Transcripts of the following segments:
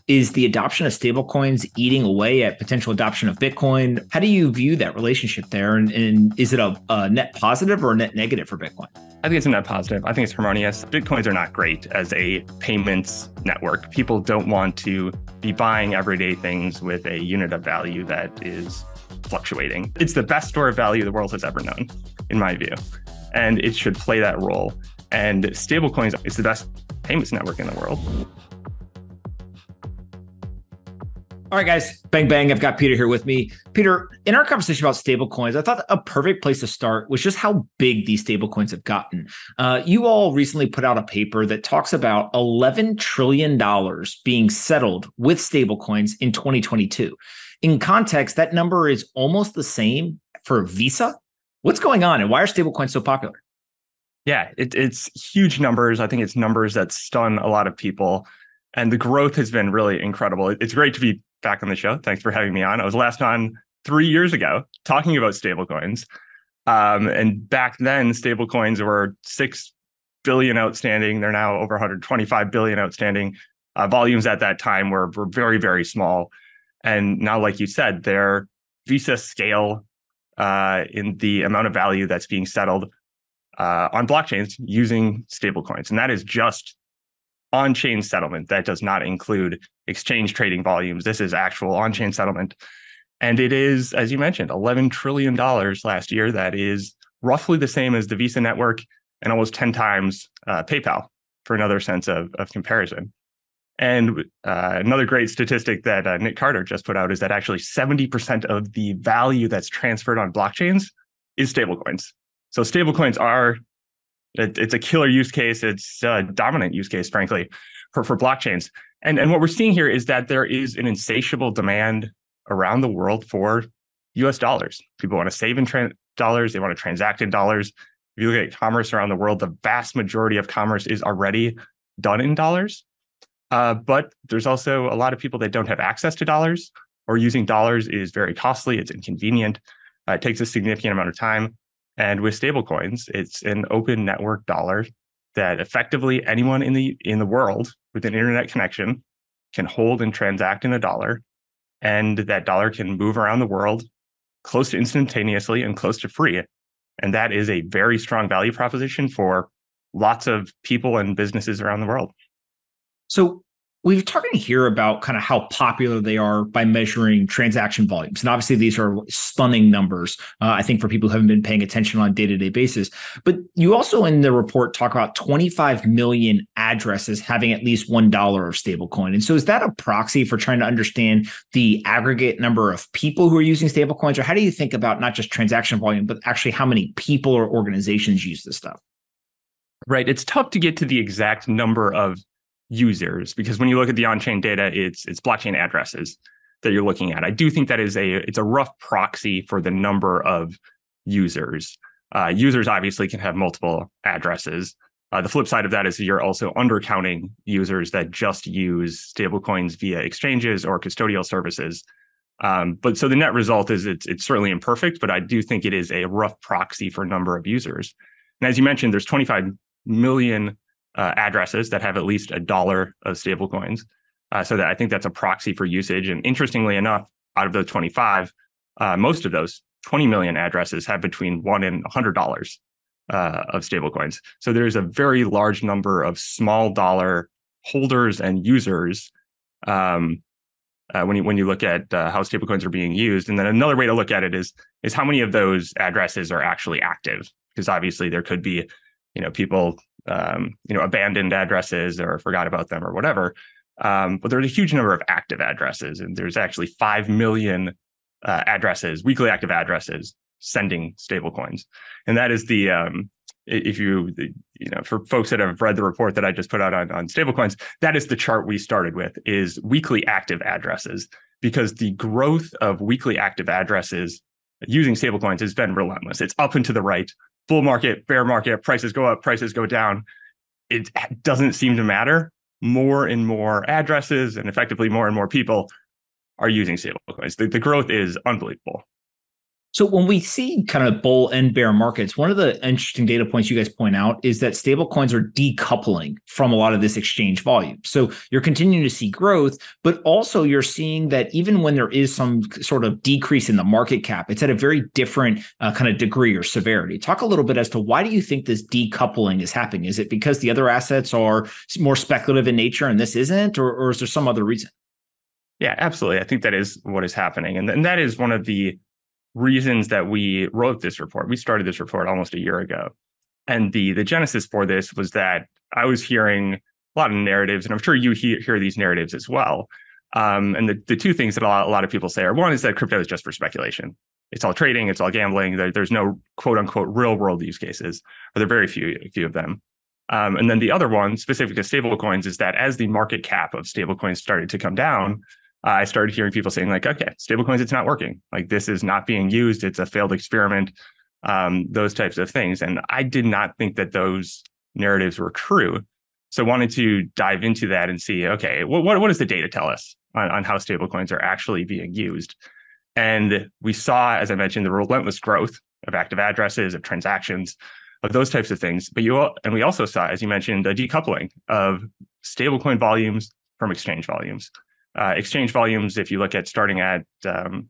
Is the adoption of stablecoins eating away at potential adoption of Bitcoin? How do you view that relationship there? And is it a net positive or a net negative for Bitcoin? I think it's a net positive. I think it's harmonious. Bitcoins are not great as a payments network. People don't want to be buying everyday things with a unit of value that is fluctuating. It's the best store of value the world has ever known, in my view. And it should play that role. And stablecoins is the best payments network in the world. All right, guys, bang, bang. I've got Peter here with me. Peter, in our conversation about stablecoins, I thought a perfect place to start was just how big these stablecoins have gotten. You all recently put out a paper that talks about $11 trillion being settled with stablecoins in 2022. In context, that number is almost the same for Visa. What's going on and why are stablecoins so popular? Yeah, it's huge numbers. I think it's numbers that stun a lot of people. And the growth has been really incredible. It's great to be back on the show. Thanks for having me on. I was last on 3 years ago talking about stablecoins. And back then, stablecoins were 6 billion outstanding. They're now over 125 billion outstanding. Volumes at that time were very, very small. And now, like you said, they're Visa scale in the amount of value that's being settled on blockchains using stablecoins. And that is just on-chain settlement. That does not include exchange trading volumes. This is actual on-chain settlement. And it is, as you mentioned, $11 trillion last year. That is roughly the same as the Visa network and almost 10 times PayPal, for another sense of comparison. And another great statistic that Nick Carter just put out is that actually 70% of the value that's transferred on blockchains is stablecoins. So stablecoins are it's a killer use case. It's a dominant use case, frankly, for blockchains. And what we're seeing here is that there is an insatiable demand around the world for US dollars. People want to save in dollars. They want to transact in dollars. If you look at commerce around the world, the vast majority of commerce is already done in dollars. But there's also a lot of people that don't have access to dollars, or using dollars is very costly. It's inconvenient. It takes a significant amount of time. And with stablecoins, it's an open network dollar that effectively anyone in the world with an internet connection can hold and transact in a dollar. And that dollar can move around the world close to instantaneously and close to free. And that is a very strong value proposition for lots of people and businesses around the world. So we've talking here about kind of how popular they are by measuring transaction volumes. And obviously, these are stunning numbers, I think, for people who haven't been paying attention on a day-to-day basis. But you also in the report talk about 25 million addresses having at least $1 of stablecoin. And so is that a proxy for trying to understand the aggregate number of people who are using stablecoins? Or how do you think about not just transaction volume, but actually how many people or organizations use this stuff? Right. It's tough to get to the exact number of users, because when you look at the on-chain data, it's blockchain addresses that you're looking at. I do think that it's a rough proxy for the number of users. Users obviously can have multiple addresses. The flip side of that is you're also undercounting users that just use stablecoins via exchanges or custodial services. But so the net result is it's certainly imperfect, but I do think it is a rough proxy for number of users. And as you mentioned, there's 25 million addresses that have at least $1 of stablecoins. So that I think that's a proxy for usage. And interestingly enough, out of those 25, most of those 20 million addresses have between $1 and $100 of stablecoins. So there's a very large number of small dollar holders and users when you look at how stablecoins are being used. And then another way to look at it is how many of those addresses are actually active, because obviously there could be people abandoned addresses or forgot about them or whatever. But there's a huge number of active addresses, and there's actually 5 million addresses, weekly active addresses, sending stablecoins. And that is for folks that have read the report that I just put out on stablecoins, that is the chart we started with, is weekly active addresses, because the growth of weekly active addresses using stablecoins has been relentless. It's up and to the right. Bull market, bear market, prices go up, prices go down. It doesn't seem to matter. More and more addresses and effectively more and more people are using stablecoins. The growth is unbelievable. So when we see kind of bull and bear markets, one of the interesting data points you guys point out is that stablecoins are decoupling from a lot of this exchange volume. So you're continuing to see growth, but also you're seeing that even when there is some sort of decrease in the market cap, it's at a very different kind of degree or severity. Talk a little bit as to why do you think this decoupling is happening? Is it because the other assets are more speculative in nature and this isn't, or is there some other reason? Yeah, absolutely. I think that is what is happening. And that is one of the reasons that we wrote this report. We started this report almost a year ago. And the genesis for this was that I was hearing a lot of narratives, and I'm sure you hear these narratives as well. And the two things that a lot of people say are, one is that crypto is just for speculation. It's all trading, it's all gambling. There's no quote unquote real world use cases, or there are very few of them. And then the other one, specific to stablecoins, is that as the market cap of stablecoins started to come down, I started hearing people saying like, okay, stablecoins, it's not working. Like this is not being used. It's a failed experiment, those types of things. And I did not think that those narratives were true. So I wanted to dive into that and see, okay, what does the data tell us on how stablecoins are actually being used? And we saw, as I mentioned, the relentless growth of active addresses, of transactions, of those types of things. But we also saw, as you mentioned, a decoupling of stablecoin volumes from exchange volumes. Exchange volumes, if you look at starting at the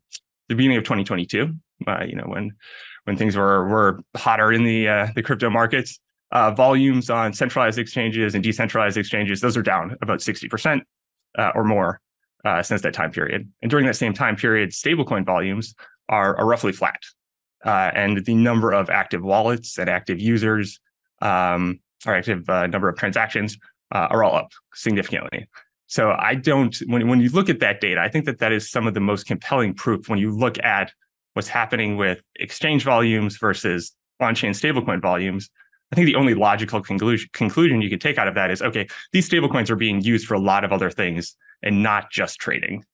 beginning of 2022, when things were hotter in the crypto markets, volumes on centralized exchanges and decentralized exchanges, those are down about 60% or more since that time period. And during that same time period, stablecoin volumes are roughly flat. And the number of active wallets and active users, or active number of transactions are all up significantly. So when you look at that data, I think that is some of the most compelling proof when you look at what's happening with exchange volumes versus on-chain stablecoin volumes. I think the only logical conclusion you can take out of that is, okay, these stablecoins are being used for a lot of other things and not just trading.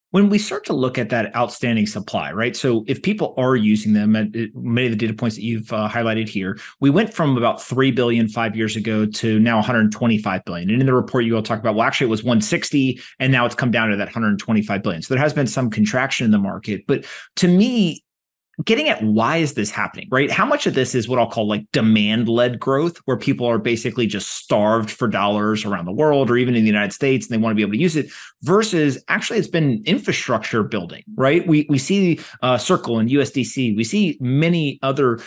When we start to look at that outstanding supply, right? So if people are using them, at many of the data points that you've highlighted here, we went from about 3 billion 5 years ago to now 125 billion. And in the report, you all talk about, well, actually it was 160, and now it's come down to that 125 billion. So there has been some contraction in the market. But to me, getting at why is this happening, right? How much of this is what I'll call like demand-led growth, where people are basically just starved for dollars around the world or even in the United States, and they want to be able to use it, versus actually it's been infrastructure building, right? We see Circle and USDC. We see many other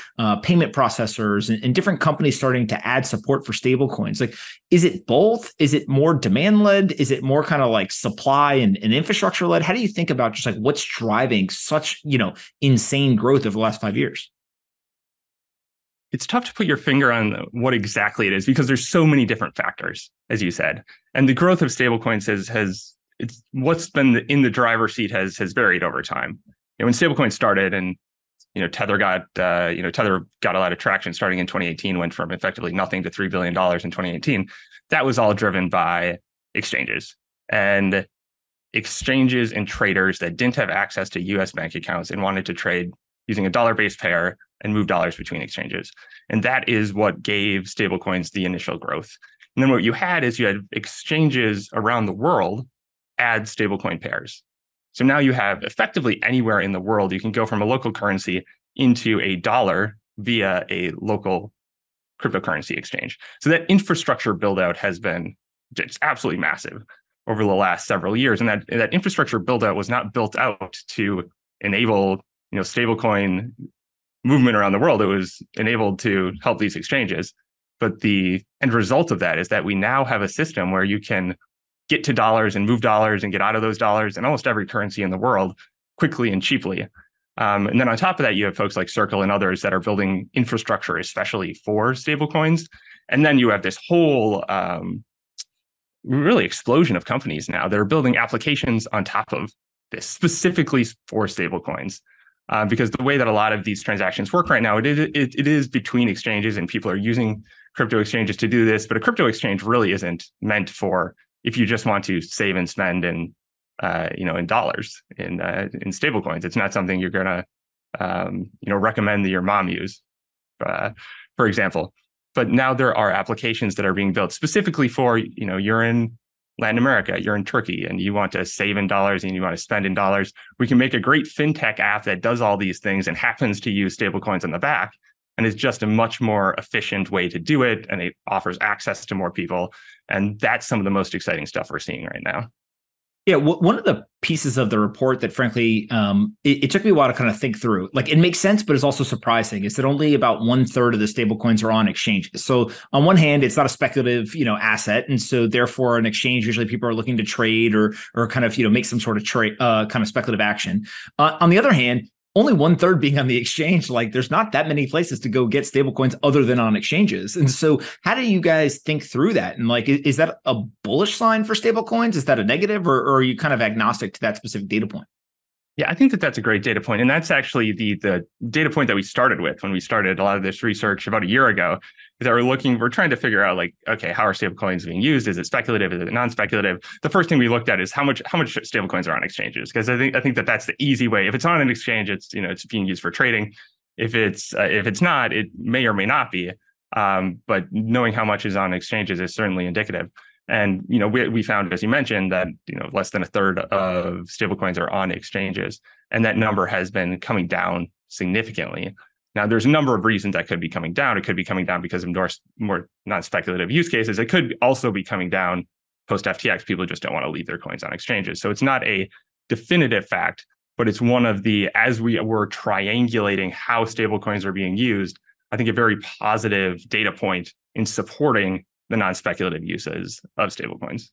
payment processors and different companies starting to add support for stablecoins. Like, is it both? Is it more demand-led? Is it more kind of like supply and infrastructure-led? How do you think about just like what's driving such, insane growth over the last 5 years? It's tough to put your finger on what exactly it is because there's so many different factors, as you said. And the growth of stablecoins it's what's been in the driver's seat has varied over time. When stablecoins started and Tether got a lot of traction starting in 2018, went from effectively nothing to $3 billion in 2018. That was all driven by exchanges and traders that didn't have access to US bank accounts and wanted to trade using a dollar-based pair and move dollars between exchanges. And that is what gave stablecoins the initial growth. And then what you had exchanges around the world add stablecoin pairs. So now you have effectively anywhere in the world, you can go from a local currency into a dollar via a local cryptocurrency exchange. So that infrastructure build out has been just absolutely massive over the last several years. And that infrastructure build out was not built out to enable stablecoin movement around the world. It was enabled to help these exchanges. But the end result of that is that we now have a system where you can get to dollars and move dollars and get out of those dollars in almost every currency in the world quickly and cheaply. And then on top of that, you have folks like Circle and others that are building infrastructure, especially for stablecoins. And then you have this whole really explosion of companies now that are building applications on top of this specifically for stablecoins. Because the way that a lot of these transactions work right now, it is between exchanges and people are using crypto exchanges to do this. But a crypto exchange really isn't meant for if you just want to save and spend in dollars in stablecoins. It's not something you're going to recommend that your mom use, for example. But now there are applications that are being built specifically for you're in Latin America, you're in Turkey and you want to save in dollars and you want to spend in dollars. We can make a great fintech app that does all these things and happens to use stablecoins on the back. And it's just a much more efficient way to do it. And it offers access to more people. And that's some of the most exciting stuff we're seeing right now. Yeah, one of the pieces of the report that, frankly, it took me a while to kind of think through. Like, it makes sense, but it's also surprising. Is that only about 1/3 of the stablecoins are on exchanges. So, on one hand, it's not a speculative, asset, and so therefore, an exchange usually people are looking to trade or kind of make some sort of trade, kind of speculative action. On the other hand, only 1/3 being on the exchange, like there's not that many places to go get stablecoins other than on exchanges. And so how do you guys think through that? And like, is that a bullish sign for stablecoins? Is that a negative, or are you kind of agnostic to that specific data point? Yeah, I think that that's a great data point. And that's actually the data point that we started with when we started a lot of this research about a year ago, is that we're trying to figure out, like, okay, how are stablecoins being used? Is it speculative? Is it non-speculative? The first thing we looked at is how much stablecoins are on exchanges, because I think that that's the easy way. If it's on an exchange, it's being used for trading. If it's not, it may or may not be. But knowing how much is on exchanges is certainly indicative. And we found, as you mentioned, that less than 1/3 of stablecoins are on exchanges, and that number has been coming down significantly. Now, there's a number of reasons that could be coming down. It could be coming down because of more non-speculative use cases. It could also be coming down post FTX. People just don't want to leave their coins on exchanges. So it's not a definitive fact, but it's one of the, as we were triangulating how stablecoins are being used, I think a very positive data point in supporting the non-speculative uses of stablecoins.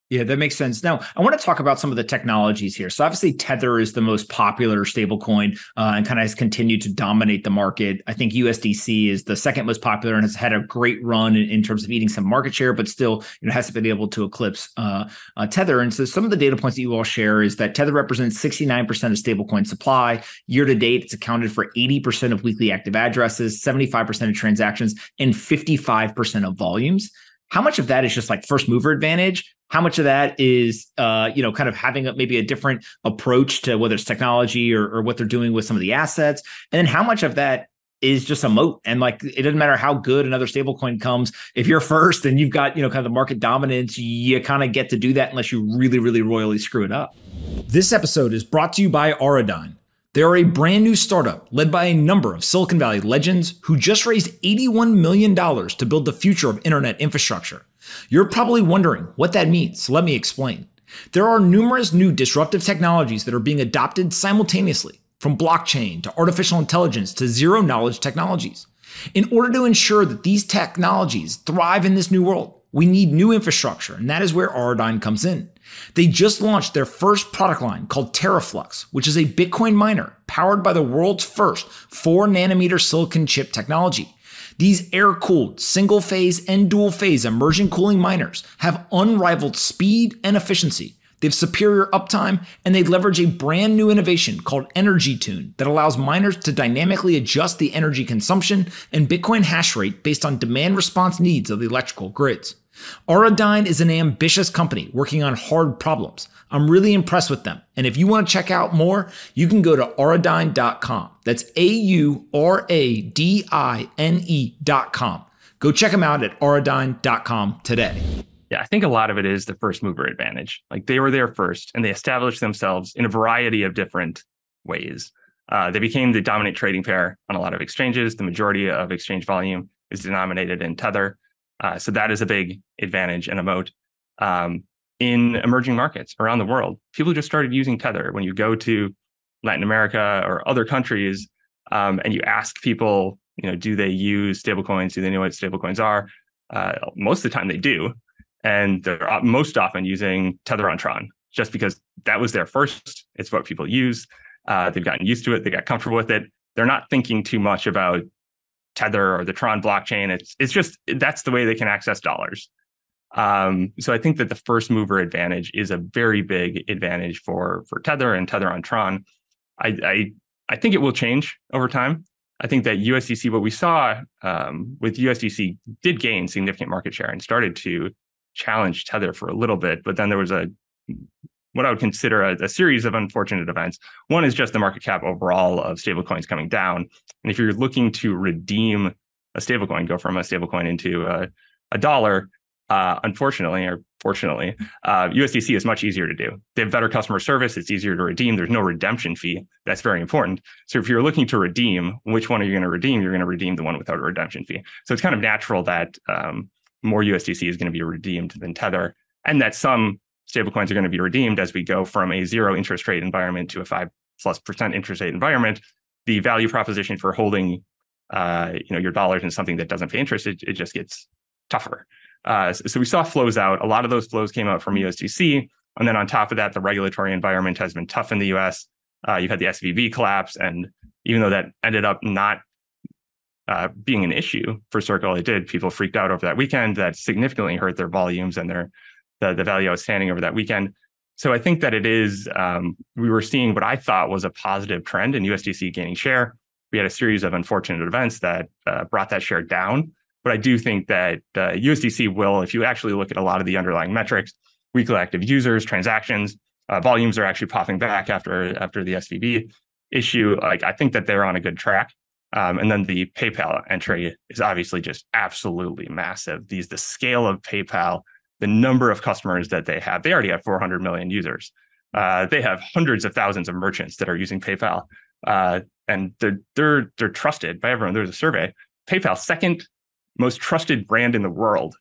Yeah, that makes sense. Now, I want to talk about some of the technologies here. So obviously, Tether is the most popular stablecoin and kind of has continued to dominate the market. I think USDC is the second most popular and has had a great run in terms of eating some market share, but still hasn't been able to eclipse Tether. And so some of the data points that you all share is that Tether represents 69% of stablecoin supply. Year to date, it's accounted for 80% of weekly active addresses, 75% of transactions, and 55% of volumes. How much of that is just like first mover advantage? How much of that is, kind of having maybe a different approach to whether it's technology or what they're doing with some of the assets? And then how much of that is just a moat? And like, it doesn't matter how good another stablecoin comes. If you're first and you've got, kind of the market dominance, you kind of get to do that unless you really, really royally screw it up. This episode is brought to you by Auradine. They are a brand new startup led by a number of Silicon Valley legends who just raised $81 million to build the future of internet infrastructure. You're probably wondering what that means, so let me explain. There are numerous new disruptive technologies that are being adopted simultaneously, from blockchain to artificial intelligence to zero-knowledge technologies. In order to ensure that these technologies thrive in this new world, we need new infrastructure, and that is where Auradine comes in. They just launched their first product line called Teraflux, which is a Bitcoin miner powered by the world's first 4-nanometer silicon chip technology. These air-cooled, single-phase and dual-phase immersion cooling miners have unrivaled speed and efficiency. They have superior uptime, and they leverage a brand new innovation called Energy Tune that allows miners to dynamically adjust the energy consumption and Bitcoin hash rate based on demand response needs of the electrical grids. Auradine is an ambitious company working on hard problems. I'm really impressed with them. And if you want to check out more, you can go to auradine.com. That's AURADINE.com. Go check them out at auradine.com today. Yeah, I think a lot of it is the first mover advantage. Like, they were there first and they established themselves in a variety of different ways. They became the dominant trading pair on a lot of exchanges. The majority of exchange volume is denominated in Tether. So that is a big advantage and a moat. In emerging markets around the world, people just started using Tether. When you go to Latin America or other countries and you ask people, do they use stablecoins? Do they know what stablecoins are? Most of the time they do. And they're most often using Tether on Tron, just because that was their first. It's what people use. They've gotten used to it. They got comfortable with it. They're not thinking too much about Tether or the Tron blockchain. It's just, that's the way they can access dollars. So I think that the first mover advantage is a very big advantage for Tether and Tether on Tron. I think it will change over time. I think that USDC, what we saw with USDC, did gain significant market share and started to challenge Tether for a little bit, but then there was what I would consider a series of unfortunate events. One is just the market cap overall of stablecoins coming down. And if you're looking to redeem a stablecoin, go from a stablecoin into a dollar, Unfortunately, or fortunately, USDC is much easier to do. They have better customer service. It's easier to redeem. There's no redemption fee. That's very important. So if you're looking to redeem, which one are you going to redeem? You're going to redeem the one without a redemption fee. So it's kind of natural that more USDC is going to be redeemed than Tether, and that some stablecoins are going to be redeemed as we go from a 0 interest rate environment to a 5+% interest rate environment. The value proposition for holding your dollars in something that doesn't pay interest, it just gets tougher. So we saw flows out. A lot of those flows came out from USDC. And then on top of that, the regulatory environment has been tough in the US. You've had the SVB collapse. And even though that ended up not being an issue for Circle, it did. People freaked out over that weekend. That significantly hurt their volumes and the value outstanding over that weekend. So I think that it is, we were seeing what I thought was a positive trend in USDC gaining share. We had a series of unfortunate events that brought that share down. But I do think that USDC will, if you actually look at a lot of the underlying metrics, weekly active users, transactions, volumes are actually popping back after the SVB issue. Like, I think that they're on a good track. And then the PayPal entry is obviously just absolutely massive. The scale of PayPal, the number of customers that they already have 400 million users. They have hundreds of thousands of merchants that are using PayPal, and they're trusted by everyone. There's a survey. PayPal, second most trusted brand in the world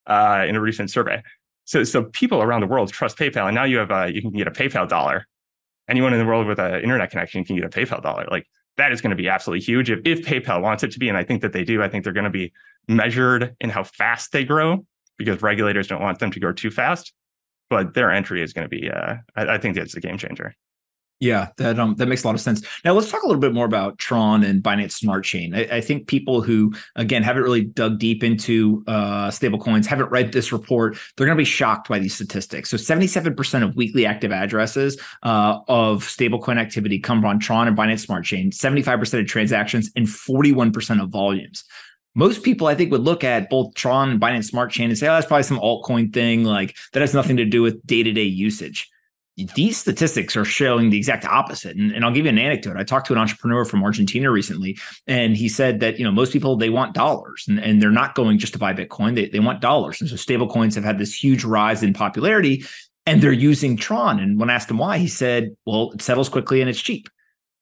in a recent survey. So people around the world trust PayPal, and now you can get a PayPal dollar. Anyone in the world with an internet connection can get a PayPal dollar. Like, that is going to be absolutely huge if PayPal wants it to be, and I think that they do. I think they're going to be measured in how fast they grow, because regulators don't want them to grow too fast. But their entry is going to be, I think it's a game changer. Yeah, that makes a lot of sense. Now let's talk a little bit more about Tron and Binance Smart Chain. I think people who, again, haven't really dug deep into stablecoins, haven't read this report, they're going to be shocked by these statistics. So 77% of weekly active addresses of stablecoin activity come on Tron and Binance Smart Chain, 75% of transactions, and 41% of volumes. Most people, I think, would look at both Tron and Binance Smart Chain and say, oh, that's probably some altcoin thing. Like, that has nothing to do with day-to-day usage. These statistics are showing the exact opposite. And I'll give you an anecdote. I talked to an entrepreneur from Argentina recently, and he said that, most people, they want dollars, and they're not going just to buy Bitcoin. They want dollars. And so stable coins have had this huge rise in popularity, and they're using Tron. And when I asked him why, he said, well, it settles quickly and it's cheap.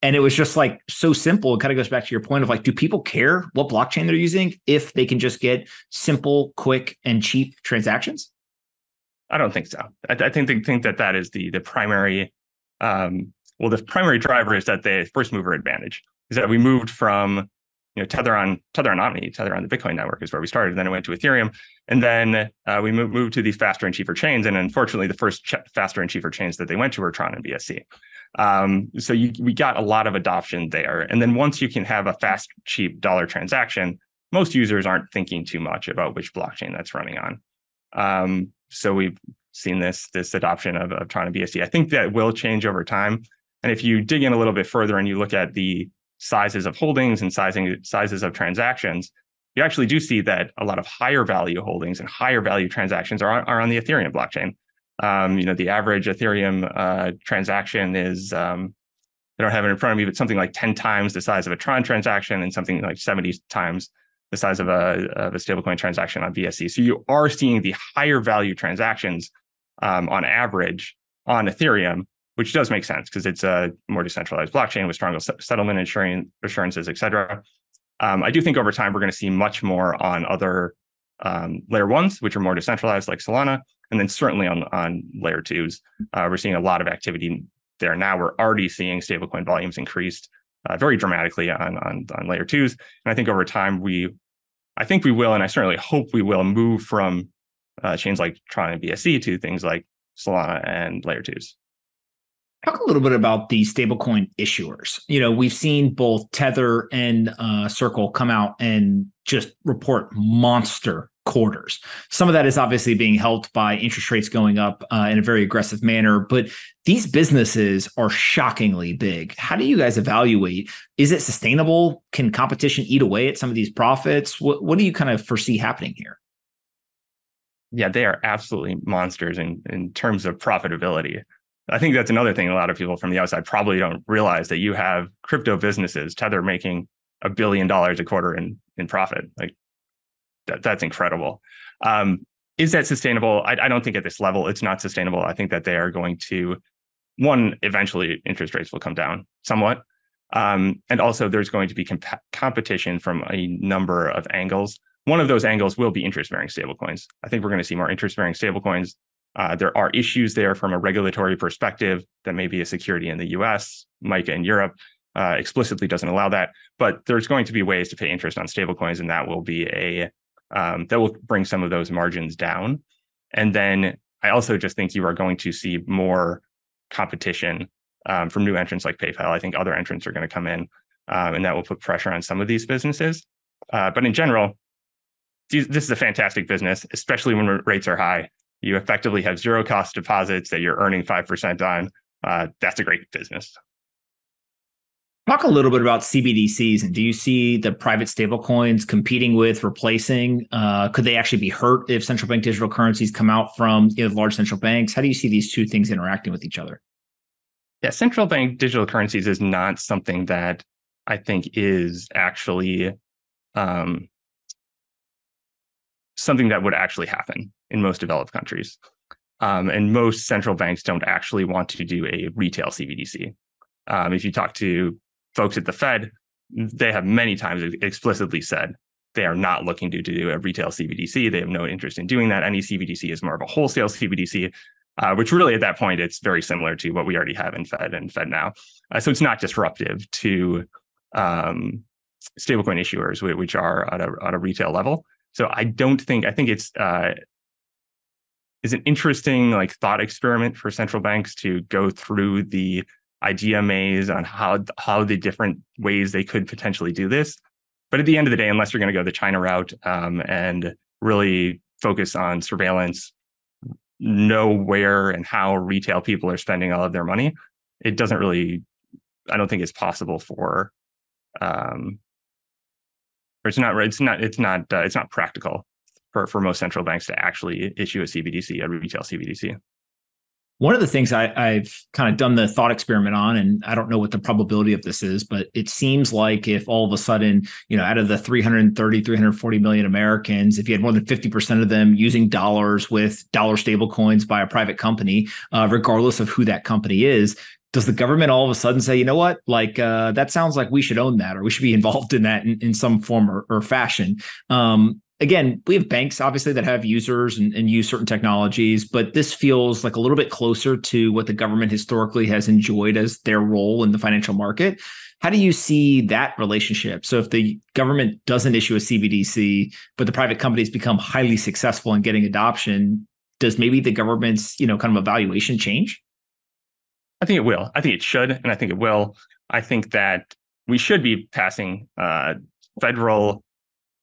And it was just like so simple. It kind of goes back to your point of like, do people care what blockchain they're using if they can just get simple, quick, and cheap transactions? I don't think so. I think they think that is the primary. The primary driver is that the first mover advantage is that we moved from Tether on Omni, Tether on the Bitcoin network is where we started. And then it went to Ethereum, and then we moved to these faster and cheaper chains. And unfortunately, the first faster and cheaper chains that they went to were Tron and BSC. So we got a lot of adoption there. And then once you can have a fast, cheap dollar transaction, most users aren't thinking too much about which blockchain that's running on. So we've seen this adoption of Tron and BSC. I think that will change over time. And if you dig in a little bit further and you look at the sizes of holdings and sizes of transactions, you actually do see that a lot of higher value holdings and higher value transactions are on the Ethereum blockchain. The average Ethereum transaction is, I don't have it in front of me, but something like 10 times the size of a Tron transaction and something like 70 times the size of a stablecoin transaction on BSC. So you are seeing the higher value transactions on average on Ethereum, which does make sense because it's a more decentralized blockchain with stronger settlement assurances, et cetera. I do think over time we're going to see much more on other layer ones, which are more decentralized, like Solana, and then certainly on layer twos. We're seeing a lot of activity there now. We're already seeing stablecoin volumes increased very dramatically on layer twos. And I think over time, I think we will, and I certainly hope we will, move from chains like Tron and BSC to things like Solana and layer twos. Talk a little bit about the stablecoin issuers. We've seen both Tether and Circle come out and just report monster quarters. Some of that is obviously being helped by interest rates going up in a very aggressive manner, but these businesses are shockingly big. How do you guys evaluate? Is it sustainable? Can competition eat away at some of these profits? What do you kind of foresee happening here? Yeah, they are absolutely monsters in terms of profitability. I think that's another thing a lot of people from the outside probably don't realize, that you have crypto businesses, Tether making $1 billion a quarter in profit. Like that's incredible. Is that sustainable? I don't think at this level it's not sustainable. I think that they are going to, one, eventually interest rates will come down somewhat. And also there's going to be competition from a number of angles. One of those angles will be interest-bearing stablecoins. I think we're going to see more interest-bearing stablecoins. There are issues there from a regulatory perspective that may be a security in the US. MiCA in Europe explicitly doesn't allow that. But there's going to be ways to pay interest on stablecoins, and that will be that will bring some of those margins down. And then I also just think you are going to see more competition from new entrants like PayPal. I think other entrants are going to come in, and that will put pressure on some of these businesses. But in general, this is a fantastic business, especially when rates are high. You effectively have zero cost deposits that you're earning 5% on. That's a great business. Talk a little bit about CBDCs, and do you see the private stablecoins competing with, replacing? Could they actually be hurt if central bank digital currencies come out from large central banks? How do you see these two things interacting with each other? Yeah, central bank digital currencies is not something that I think is actually something that would actually happen in most developed countries. And most central banks don't actually want to do a retail CBDC. If you talk to folks at the Fed, they have many times explicitly said they are not looking to do a retail CBDC. They have no interest in doing that. Any CBDC is more of a wholesale CBDC, which really at that point, it's very similar to what we already have in Fed and Fed now. So it's not disruptive to stablecoin issuers, which are at a retail level. So I think it's an interesting thought experiment for central banks to go through the idea maze on how the different ways they could potentially do this. But at the end of the day, unless you're going to go the China route and really focus on surveillance, know where and how retail people are spending all of their money, it doesn't really, I don't think it's possible for, it's not practical for most central banks to actually issue a CBDC, a retail CBDC. One of the things I've kind of done the thought experiment on, and I don't know what the probability of this is, but it seems like if all of a sudden, out of the 340 million Americans, if you had more than 50% of them using dollars with dollar stable coins by a private company, regardless of who that company is, does the government all of a sudden say, you know what, that sounds like we should own that, or we should be involved in that in some form or fashion? Again, we have banks, obviously, that have users and use certain technologies, but this feels like a little bit closer to what the government historically has enjoyed as their role in the financial market. How do you see that relationship? So if the government doesn't issue a CBDC, but the private companies become highly successful in getting adoption, does maybe the government's, kind of evaluation change? I think it will. I think it should, and I think it will. I think that we should be passing federal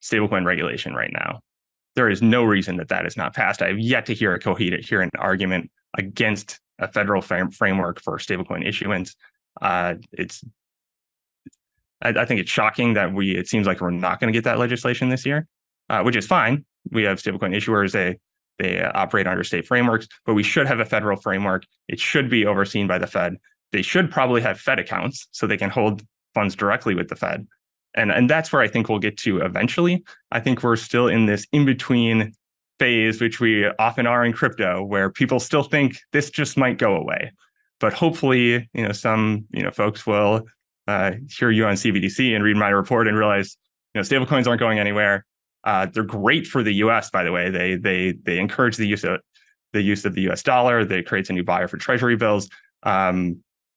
stablecoin regulation right now. There is no reason that is not passed. I have yet to hear a coherent argument against a federal framework for stablecoin issuance. I think it's shocking that it seems like we're not going to get that legislation this year, which is fine. We have stablecoin issuers, they operate under state frameworks, but we should have a federal framework. It should be overseen by the Fed. They should probably have Fed accounts so they can hold funds directly with the Fed. And that's where I think we'll get to eventually. I think we're still in this in-between phase, which we often are in crypto, where people still think this just might go away. But hopefully, some folks will hear you on CBDC and read my report and realize, stablecoins aren't going anywhere. They're great for the U.S., by the way. They encourage the use of the U.S. dollar. They creates a new buyer for treasury bills.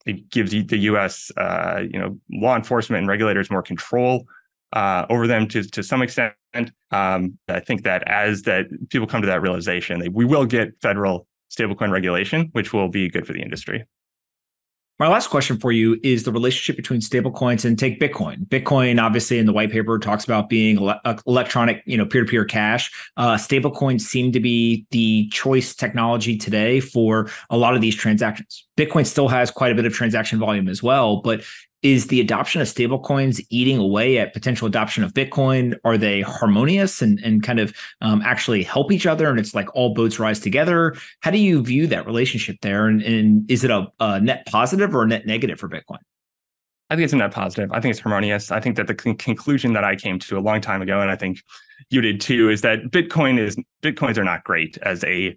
It gives the U.S. Law enforcement and regulators more control over them to some extent. I think that as people come to that realization, we will get federal stablecoin regulation, which will be good for the industry. My last question for you is the relationship between stablecoins and take Bitcoin. Bitcoin, obviously, in the white paper talks about being electronic, peer-to-peer cash. Stablecoins seem to be the choice technology today for a lot of these transactions. Bitcoin still has quite a bit of transaction volume as well, but is the adoption of stablecoins eating away at potential adoption of Bitcoin? Are they harmonious and kind of actually help each other? And it's like all boats rise together. How do you view that relationship there? And is it a net positive or a net negative for Bitcoin? I think it's a net positive. I think it's harmonious. I think that the conclusion that I came to a long time ago, and I think you did too, is that Bitcoins are not great as a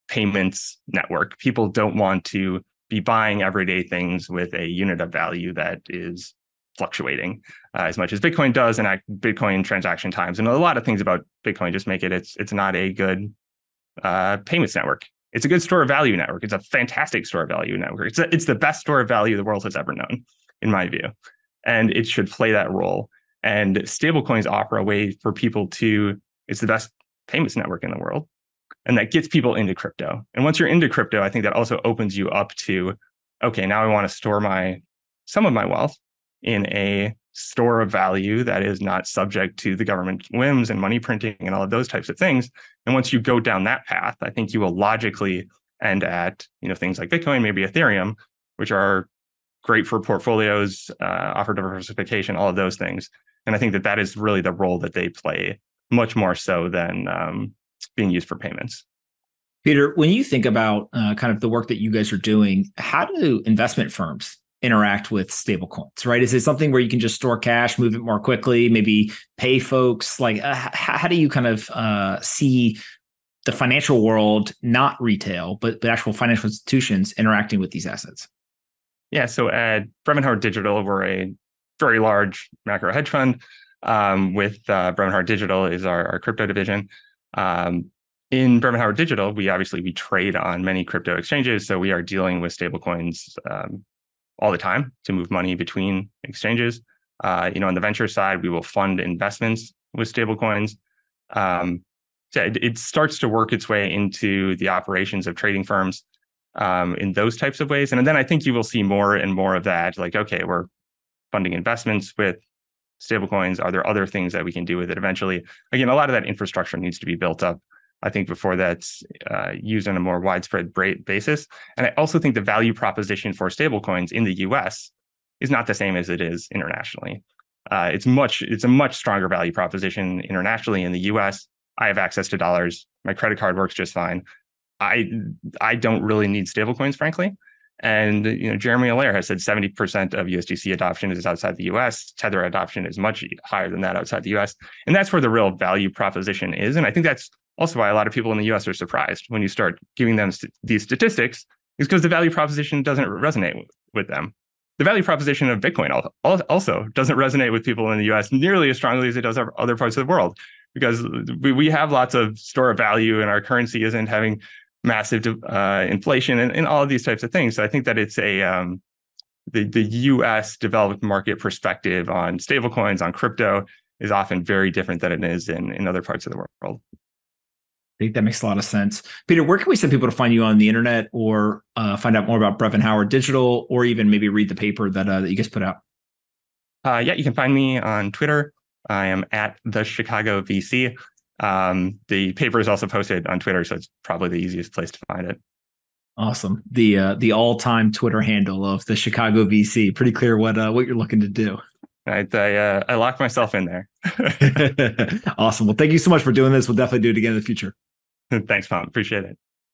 payments network. People don't want to be buying everyday things with a unit of value that is fluctuating as much as Bitcoin does, and Bitcoin transaction times and a lot of things about Bitcoin just make it's not a good payments network. It's a good store of value network. It's a fantastic store of value network. It's the best store of value the world has ever known, in my view. And it should play that role. And stablecoins offer a way for people it's the best payments network in the world. And that gets people into crypto. And once you're into crypto, I think that also opens you up to, okay, now I want to store some of my wealth in a store of value that is not subject to the government whims and money printing and all of those types of things. And once you go down that path, I think you will logically end at things like Bitcoin, maybe Ethereum, which are great for portfolios, offer diversification, all of those things. And I think that is really the role that they play, much more so than being used for payments. Peter, when you think about kind of the work that you guys are doing, how do investment firms interact with stablecoins, right? Is it something where you can just store cash, move it more quickly, maybe pay folks? Like, how do you kind of see the financial world, not retail, but actual financial institutions interacting with these assets? Yeah, so at Brevan Howard Digital, we're a very large macro hedge fund. With Brevan Howard Digital is our crypto division. In Brevan Howard Digital, we trade on many crypto exchanges, so we are dealing with stablecoins all the time to move money between exchanges. On the venture side, we will fund investments with stablecoins. So it starts to work its way into the operations of trading firms in those types of ways. And then I think you will see more and more of that. Like, okay, we're funding investments with stablecoins. Are there other things that we can do with it eventually? Again, a lot of that infrastructure needs to be built up, I think, before that's used on a more widespread basis. And I also think the value proposition for stablecoins in the US is not the same as it is internationally. It's a much stronger value proposition internationally. In the US, I have access to dollars. My credit card works just fine. I don't really need stablecoins, frankly. And Jeremy Allaire has said 70% of USDC adoption is outside the US. Tether adoption is much higher than that outside the US. And that's where the real value proposition is. And I think that's also why a lot of people in the US are surprised when you start giving them these statistics, is because the value proposition doesn't resonate with them. The value proposition of Bitcoin also doesn't resonate with people in the US nearly as strongly as it does other parts of the world, because we have lots of store of value and our currency isn't having massive inflation and all of these types of things. So I think that it's the US developed market perspective on stablecoins, on crypto, is often very different than it is in other parts of the world. I think that makes a lot of sense. Peter, where can we send people to find you on the internet, or find out more about Brevan Howard Digital, or even maybe read the paper that you guys put out? Yeah, you can find me on Twitter. I am at the Chicago VC. The paper is also posted on Twitter, so it's probably the easiest place to find it. Awesome. The all-time Twitter handle of the Chicago VC. Pretty clear what you're looking to do. I locked myself in there. Awesome. Well, thank you so much for doing this. We'll definitely do it again in the future. Thanks, Pomp. Appreciate it.